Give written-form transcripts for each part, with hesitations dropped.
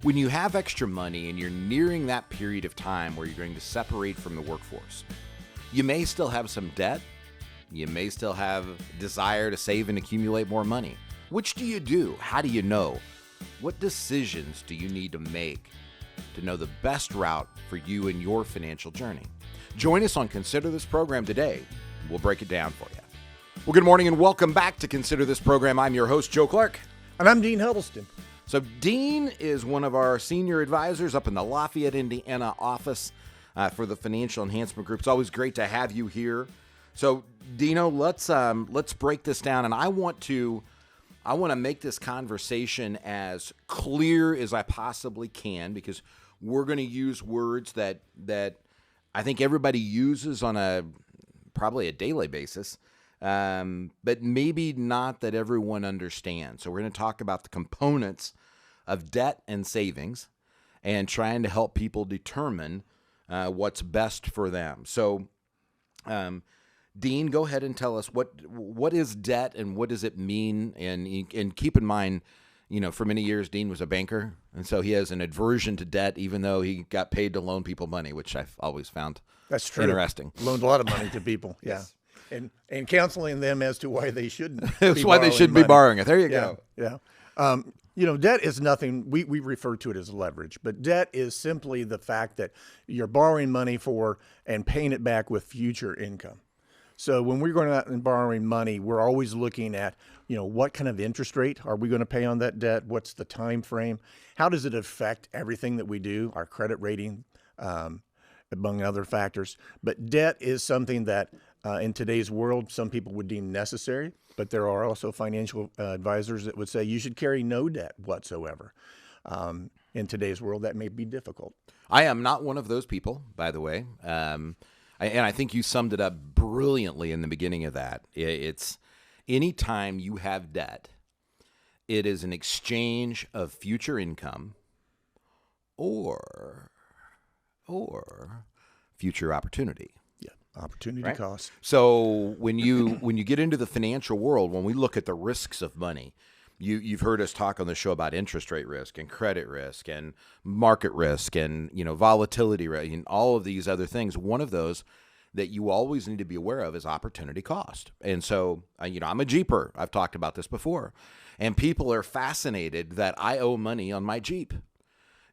When you have extra money and you're nearing that period of time where you're going to separate from the workforce, you may still have some debt. You may still have desire to save and accumulate more money. Which do you do? How do you know? What decisions do you need to make to know the best route for you in your financial journey? Join us on Consider This Program today. We'll break it down for you. Well, good morning and welcome back to Consider This Program. I'm your host, Joe Clark. And I'm Dean Huddleston. So Dean is one of our senior advisors up in the Lafayette, Indiana office for the Financial Enhancement Group. It's always great to have you here. So Dino, let's break this down, and I want to make this conversation as clear as I possibly can, because we're going to use words that I think everybody uses on probably a daily basis, but maybe not that everyone understands. So we're going to talk about the components of debt and savings and trying to help people determine what's best for them. So, Dean, go ahead and tell us what is debt and what does it mean? And keep in mind, for many years, Dean was a banker, and so he has an aversion to debt, even though he got paid to loan people money, which I've always found That's true. Interesting. Loaned a lot of money to people, yeah. Yes. And counseling them as to why they shouldn't. That's why they shouldn't be borrowing it. There you go. Yeah. Debt is nothing. We refer to it as leverage, but debt is simply the fact that you're borrowing money for and paying it back with future income. So when we're going out and borrowing money, we're always looking at, what kind of interest rate are we going to pay on that debt? What's the time frame? How does it affect everything that we do, our credit rating, among other factors? But debt is something that in today's world, some people would deem necessary, but there are also financial advisors that would say you should carry no debt whatsoever. In today's world, that may be difficult. I am not one of those people, by the way. And I think you summed it up brilliantly in the beginning of that. It's anytime you have debt, it is an exchange of future income or future opportunity. Opportunity Right? cost. So when you get into the financial world, when we look at the risks of money, you've heard us talk on the show about interest rate risk and credit risk and market risk and volatility risk and all of these other things. One of those that you always need to be aware of is opportunity cost. And so I'm a Jeeper. I've talked about this before, and people are fascinated that I owe money on my Jeep.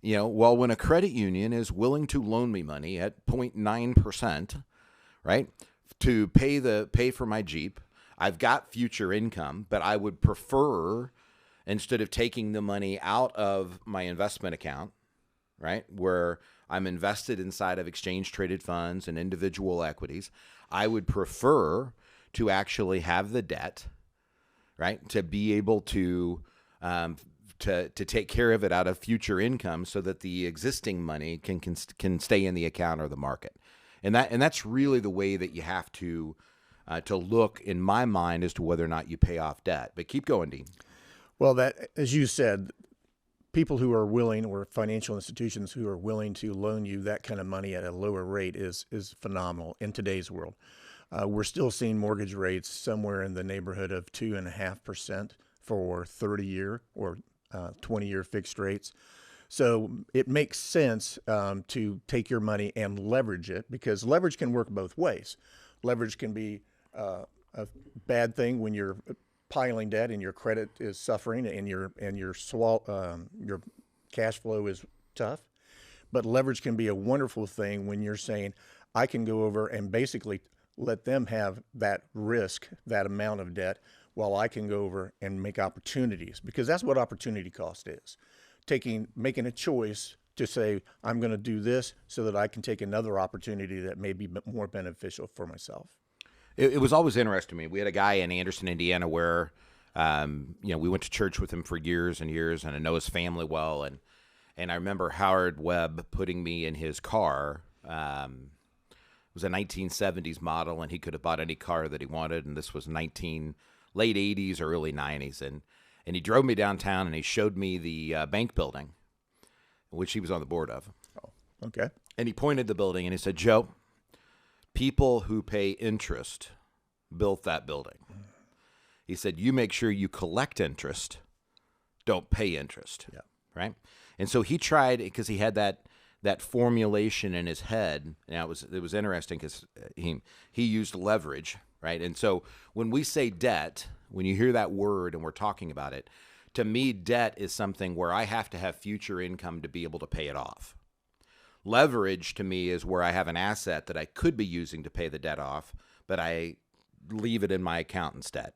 Well, when a credit union is willing to loan me money at 0.9%. Right, to pay for my Jeep, I've got future income, but I would prefer, instead of taking the money out of my investment account, right, where I'm invested inside of exchange traded funds and individual equities, I would prefer to actually have the debt, right, to be able to take care of it out of future income, so that the existing money can stay in the account or the market. And that's really the way that you have to look, in my mind, as to whether or not you pay off debt. But keep going, Dean. Well, that, as you said, people who are willing, or financial institutions who are willing to loan you that kind of money at a lower rate is phenomenal in today's world. We're still seeing mortgage rates somewhere in the neighborhood of 2.5% for 30-year or 20-year fixed rates. So it makes sense to take your money and leverage it, because leverage can work both ways. Leverage can be a bad thing when you're piling debt and your credit is suffering and your cash flow is tough. But leverage can be a wonderful thing when you're saying, I can go over and basically let them have that risk, that amount of debt, while I can go over and make opportunities, because that's what opportunity cost is. Making a choice to say, I'm going to do this so that I can take another opportunity that may be more beneficial for myself. It was always interesting to me. We had a guy in Anderson, Indiana, where we went to church with him for years and years, and I know his family well. And I remember Howard Webb putting me in his car. It was a 1970s model, and he could have bought any car that he wanted. And this was late 80s or early 90s, and he drove me downtown, and he showed me the bank building, which he was on the board of. Oh, okay. And he pointed the building, and he said, Joe, people who pay interest built that building. He said, you make sure you collect interest, don't pay interest. Yeah. right? And so he tried, because he had that formulation in his head. Now it was interesting because he used leverage, right? And so when we say debt, when you hear that word and we're talking about it, to me, debt is something where I have to have future income to be able to pay it off. Leverage to me is where I have an asset that I could be using to pay the debt off, but I leave it in my account instead.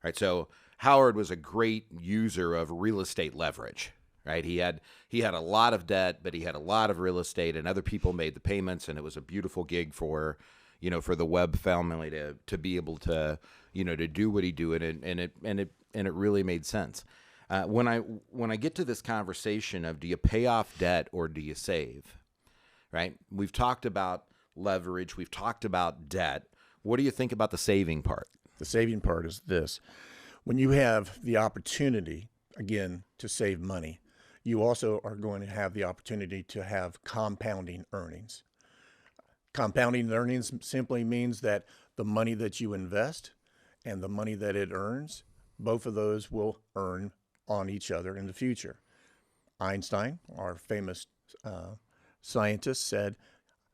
Right? So Howard was a great user of real estate leverage. Right? He had a lot of debt, but he had a lot of real estate, and other people made the payments, and it was a beautiful gig for the Webb family to be able to to do what he do, and it really made sense. When I get to this conversation of do you pay off debt or do you save, right? We've talked about leverage, we've talked about debt. What do you think about the saving part? The saving part is this: when you have the opportunity again to save money, you also are going to have the opportunity to have compounding earnings. Compounding earnings simply means that the money that you invest and the money that it earns, both of those will earn on each other in the future. Einstein, our famous scientist, said,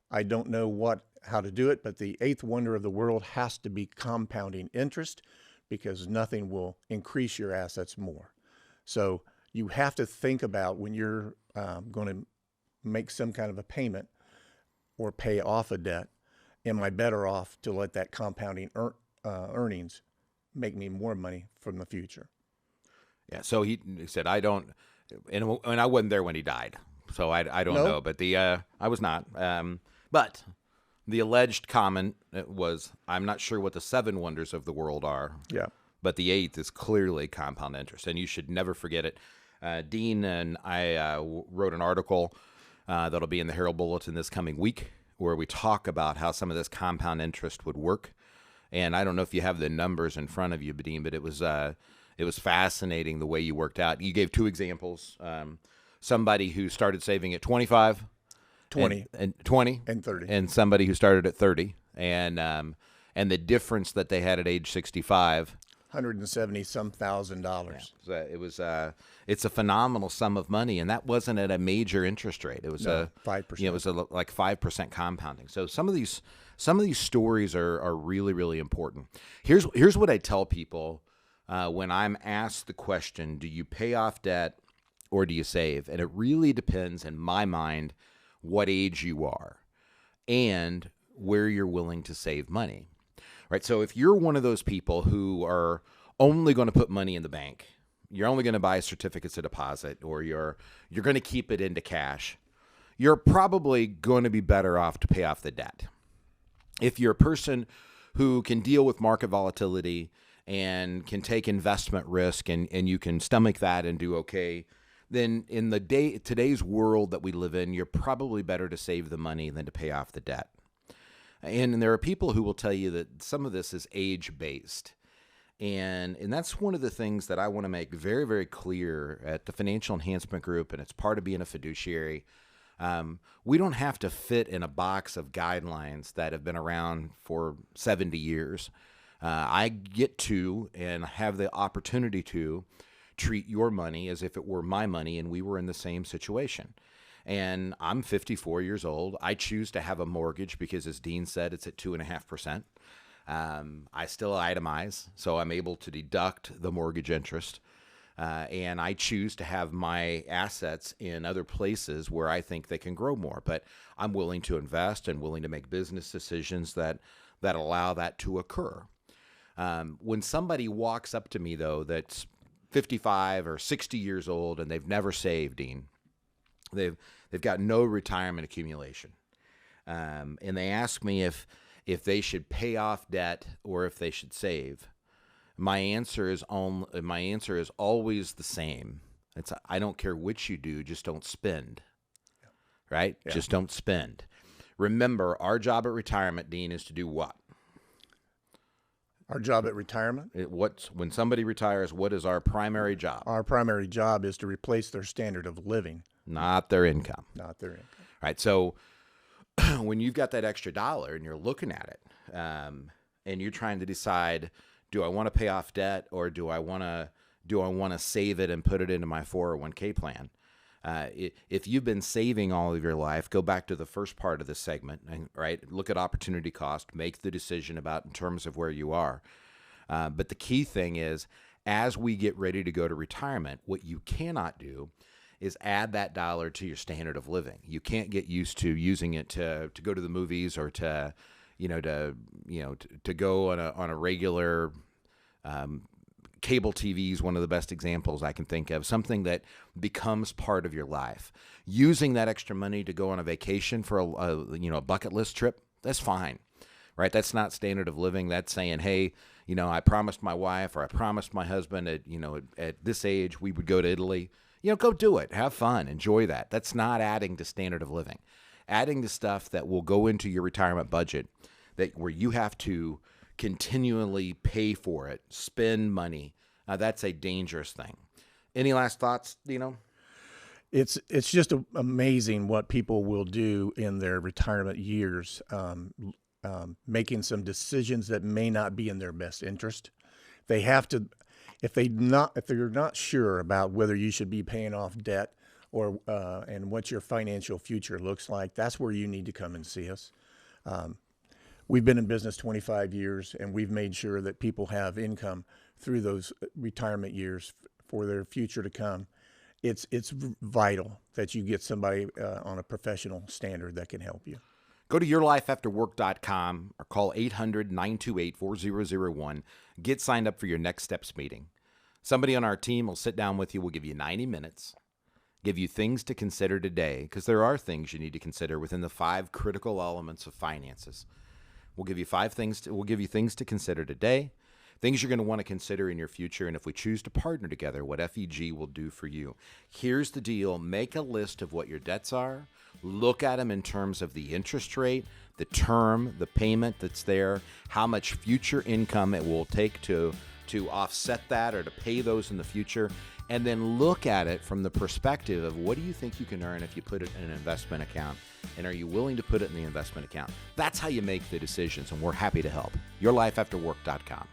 "I don't know how to do it, but the eighth wonder of the world has to be compounding interest, because nothing will increase your assets more." So you have to think about when you're going to make some kind of a payment or pay off a debt, am I better off to let that compounding earnings make me more money from the future? Yeah. So he said, "I don't," and I wasn't there when he died, so I don't know. But I was not. But the alleged comment was, "I'm not sure what the seven wonders of the world are." Yeah. But the eighth is clearly compound interest, and you should never forget it. Dean and I wrote an article that'll be in the Herald Bulletin this coming week, where we talk about how some of this compound interest would work. And I don't know if you have the numbers in front of you, Dean, but it was fascinating the way you worked out. You gave two examples: somebody who started saving at 25, 20, and 20, and 30, and somebody who started at 30, and the difference that they had at age 65. $170-some thousand. It's a phenomenal sum of money, and that wasn't at a major interest rate. It was 5%. It was like 5% compounding. So some of these stories are really, really important. Here's what I tell people when I'm asked the question: do you pay off debt or do you save? And it really depends, in my mind, what age you are and where you're willing to save money. Right. So if you're one of those people who are only going to put money in the bank, you're only going to buy certificates of deposit, or you're going to keep it into cash, you're probably going to be better off to pay off the debt. If you're a person who can deal with market volatility and can take investment risk and you can stomach that and do okay, then in today's world that we live in, you're probably better to save the money than to pay off the debt. And there are people who will tell you that some of this is age-based. And that's one of the things that I want to make very, very clear at the Financial Enhancement Group, and it's part of being a fiduciary. We don't have to fit in a box of guidelines that have been around for 70 years. I get to and have the opportunity to treat your money as if it were my money and we were in the same situation. And I'm 54 years old. I choose to have a mortgage because, as Dean said, it's at 2.5%. I still itemize, so I'm able to deduct the mortgage interest. And I choose to have my assets in other places where I think they can grow more. But I'm willing to invest and willing to make business decisions that allow that to occur. When somebody walks up to me, though, that's 55 or 60 years old and they've never saved, Dean, they've got no retirement accumulation, and they ask me if they should pay off debt or if they should save. My answer is always the same. I don't care which you do, just don't spend. Right? Yeah. Just don't spend. Remember, our job at retirement, Dean, is to do what? Our job at retirement? When somebody retires, what is our primary job? Our primary job is to replace their standard of living. Not their income. Not their income. Right. So when you've got that extra dollar and you're looking at it, and you're trying to decide, do I want to pay off debt or do I want to save it and put it into my 401k plan? If you've been saving all of your life, go back to the first part of the segment, right? Look at opportunity cost, make the decision about in terms of where you are. But the key thing is, as we get ready to go to retirement, what you cannot do is add that dollar to your standard of living. You can't get used to using it to go to the movies or to go on a regular cable TV is one of the best examples I can think of. Something that becomes part of your life. Using that extra money to go on a vacation for a bucket list trip, that's fine, right? That's not standard of living. That's saying, hey, I promised my wife or I promised my husband at this age we would go to Italy. Go do it. Have fun. Enjoy that. That's not adding to standard of living. Adding to stuff that will go into your retirement budget where you have to continually pay for it, spend money. That's a dangerous thing. Any last thoughts, Dino? It's just amazing what people will do in their retirement years, making some decisions that may not be in their best interest. They have to, if they're not sure about whether you should be paying off debt or and what your financial future looks like, that's where you need to come and see us. We've been in business 25 years, and we've made sure that people have income through those retirement years for their future to come. It's vital that you get somebody on a professional standard that can help you. Go to yourlifeafterwork.com or call 800-928-4001. Get signed up for your Next Steps meeting. Somebody on our team will sit down with you. We'll give you 90 minutes, give you things to consider today, because there are things you need to consider within the 5 critical elements of finances. We'll give you things to consider today, things you're going to want to consider in your future, and if we choose to partner together, what FEG will do for you. Here's the deal. Make a list of what your debts are. Look at them in terms of the interest rate, the term, the payment that's there, how much future income it will take to offset that or to pay those in the future, and then look at it from the perspective of what do you think you can earn if you put it in an investment account, and are you willing to put it in the investment account? That's how you make the decisions, and we're happy to help. yourlifeafterwork.com.